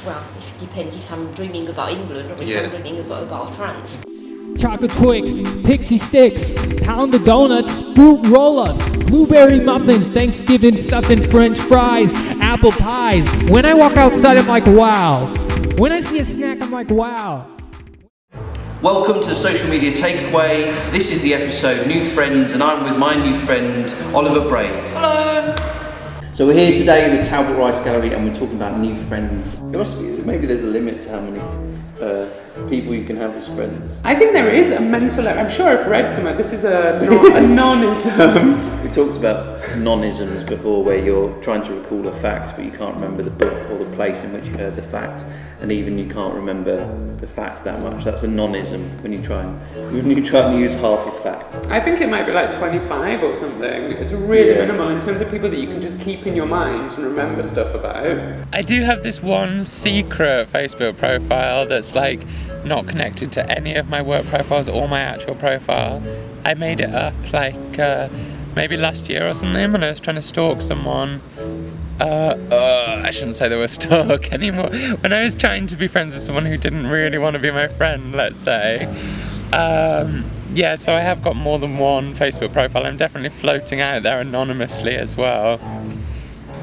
Well, it depends if I'm dreaming about England or if I'm dreaming about France. Chocolate Twix, Pixie Sticks, Pound of Donuts, Fruit Roll-Ups, Blueberry Muffin, Thanksgiving Stuffing French Fries, Apple Pies. When I walk outside, I'm like, wow. When I see a snack, I'm like, wow. Welcome to the Social Media Takeaway. This is the episode New Friends, and I'm with my new friend, Oliver Braid. Hello! So we're here today in the Talbot Rice Gallery and we're talking about new friends. Maybe there's a limit to how many people you can have as friends. I think there is a mental... I'm sure I've read somewhere. This is a nonism. We talked about nonisms before, where you're trying to recall a fact but you can't remember the book or the place in which you heard the fact, and even you can't remember the fact that much. That's a nonism, when you try and use half your fact. I think it might be like 25 or something. It's really minimal in terms of people that you can just keep in your mind and remember stuff about. I do have this one secret Facebook profile that's like not connected to any of my work profiles or my actual profile. I made it up like maybe last year or something when I was trying to stalk someone. I shouldn't say the word stalk anymore. When I was trying to be friends with someone who didn't really want to be my friend, let's say. So I have got more than one Facebook profile. I'm definitely floating out there anonymously as well.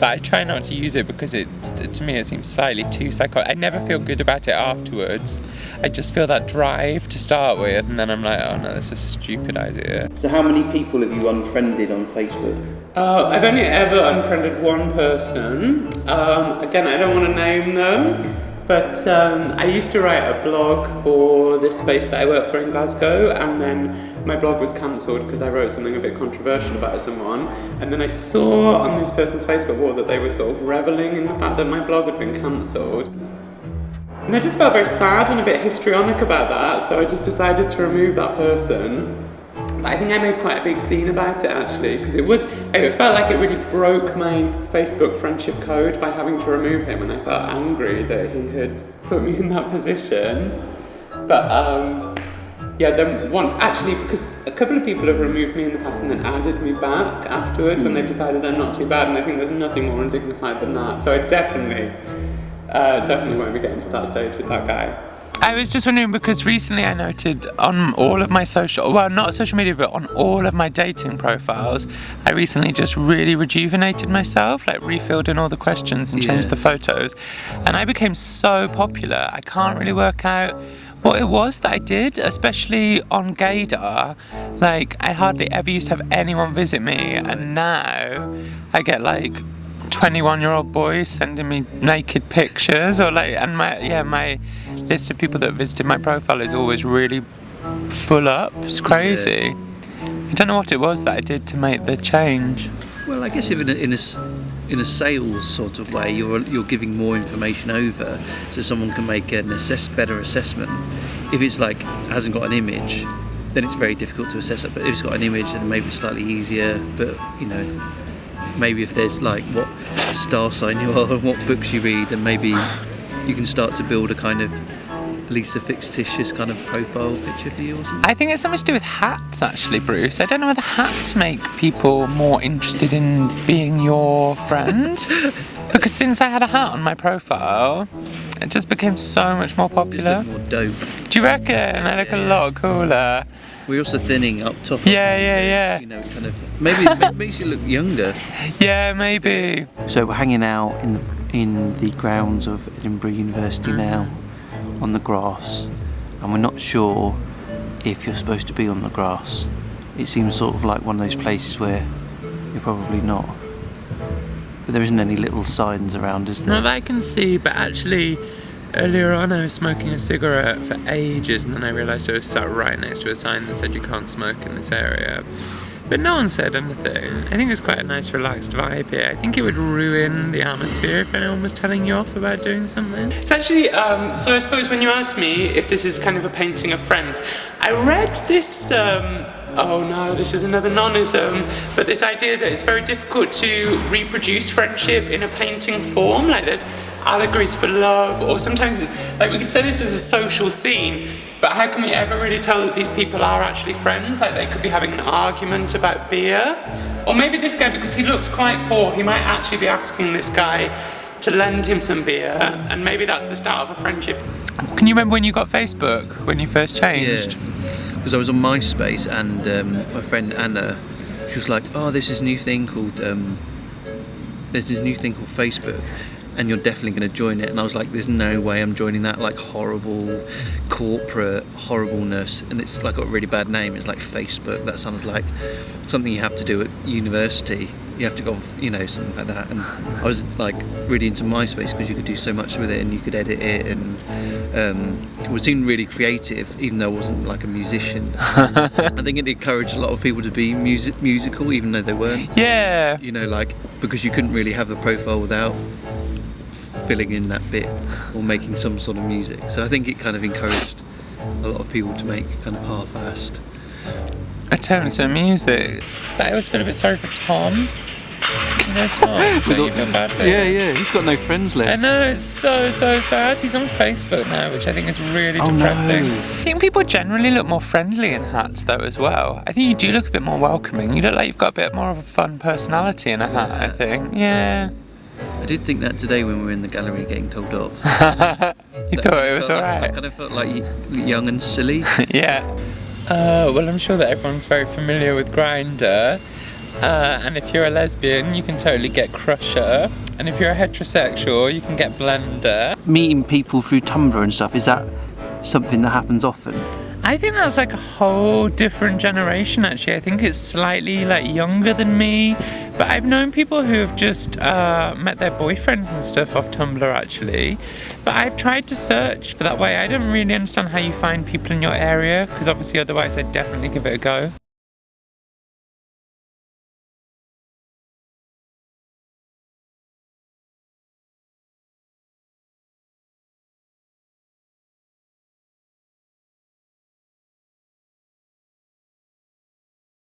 But I try not to use it because to me it seems slightly too psychotic. I never feel good about it afterwards. I just feel that drive to start with, and then I'm like, oh no, this is a stupid idea. So how many people have you unfriended on Facebook? I've only ever unfriended one person. Again, I don't want to name them, but I used to write a blog for this space that I work for in Glasgow, and then my blog was cancelled because I wrote something a bit controversial about someone, and then I saw on this person's Facebook wall that they were sort of revelling in the fact that my blog had been cancelled. And I just felt very sad and a bit histrionic about that, so I just decided to remove that person. But I think I made quite a big scene about it actually, because it felt like it really broke my Facebook friendship code by having to remove him, and I felt angry that he had put me in that position. But then once, actually, because a couple of people have removed me in the past and then added me back afterwards when they've decided they're not too bad, and I think there's nothing more undignified than that. So I definitely won't be getting to that stage with that guy. I was just wondering, because recently I noted on all of my not social media, but on all of my dating profiles, I recently just really rejuvenated myself, like refilled in all the questions and changed the photos. And I became so popular, I can't really work out what it was that I did, especially on Gaydar. Like, I hardly ever used to have anyone visit me, and now I get like 21-year-old boys sending me naked pictures, or like, and my list of people that visited my profile is always really full up. It's crazy. I don't know what it was that I did to make the change. Well, I guess if in a sales sort of way, you're giving more information over, so someone can make an better assessment. If it's like hasn't got an image, then it's very difficult to assess it. But if it's got an image, then maybe it's slightly easier. But maybe if there's like what star sign you are and what books you read, then maybe you can start to build a kind of at least a fictitious kind of profile picture for you or something. I think it's something to do with hats, actually, Bruce. I don't know whether hats make people more interested in being your friend. Because since I had a hat on my profile, it just became so much more popular. Just look more dope. Do you reckon? I look a lot cooler. We're also thinning up top. Yeah. Kind of maybe it makes you look younger. Yeah, maybe. So we're hanging out in the grounds of Edinburgh University now, on the grass, and we're not sure if you're supposed to be on the grass. It seems sort of like one of those places where you're probably not. But there isn't any little signs around, is there? Not that I can see, but actually earlier on I was smoking a cigarette for ages, and then I realised I was sat right next to a sign that said you can't smoke in this area. But no one said anything. I think it's quite a nice relaxed vibe here. I think it would ruin the atmosphere if anyone was telling you off about doing something. It's actually, so I suppose when you asked me if this is kind of a painting of friends, I read this, oh no, this is another nonism, but this idea that it's very difficult to reproduce friendship in a painting form, like there's allegories for love, or sometimes it's, like we could say this is a social scene, but how can we ever really tell that these people are actually friends? Like they could be having an argument about beer, or maybe this guy, because he looks quite poor, he might actually be asking this guy to lend him some beer, and maybe that's the start of a friendship. Can you remember when you got Facebook, when you first changed? Because I was on MySpace, and my friend Anna, she was like, "Oh, there's this new thing called Facebook, and you're definitely going to join it." And I was like, "There's no way I'm joining that like horrible corporate horribleness." And it's like got a really bad name. It's like Facebook. That sounds like something you have to do at university. You have to go, something like that. And I was like really into MySpace because you could do so much with it, and you could edit it, and it seemed really creative, even though I wasn't like a musician. I think it encouraged a lot of people to be musical, even though they weren't. Yeah. Because you couldn't really have a profile without filling in that bit or making some sort of music. So I think it kind of encouraged a lot of people to make kind of half-assed attempts at music. But I always feel a bit sorry for Tom. You know Tom? Don't you feel bad for him? Yeah, he's got no friends left. I know, it's so sad. He's on Facebook now, which I think is really depressing. No. I think people generally look more friendly in hats though as well. I think you do look a bit more welcoming. You look like you've got a bit more of a fun personality in a hat, I think. Yeah. I did think that today when we were in the gallery getting told off. You thought it was alright? I kind of felt like young and silly. Yeah. Well, I'm sure that everyone's very familiar with Grindr. And if you're a lesbian, you can totally get Crusher. And if you're a heterosexual, you can get Blender. Meeting people through Tumblr and stuff, is that something that happens often? I think that's like a whole different generation actually. I think it's slightly like younger than me. But I've known people who have just met their boyfriends and stuff off Tumblr actually. But I've tried to search for that way. I don't really understand how you find people in your area, because obviously otherwise I'd definitely give it a go.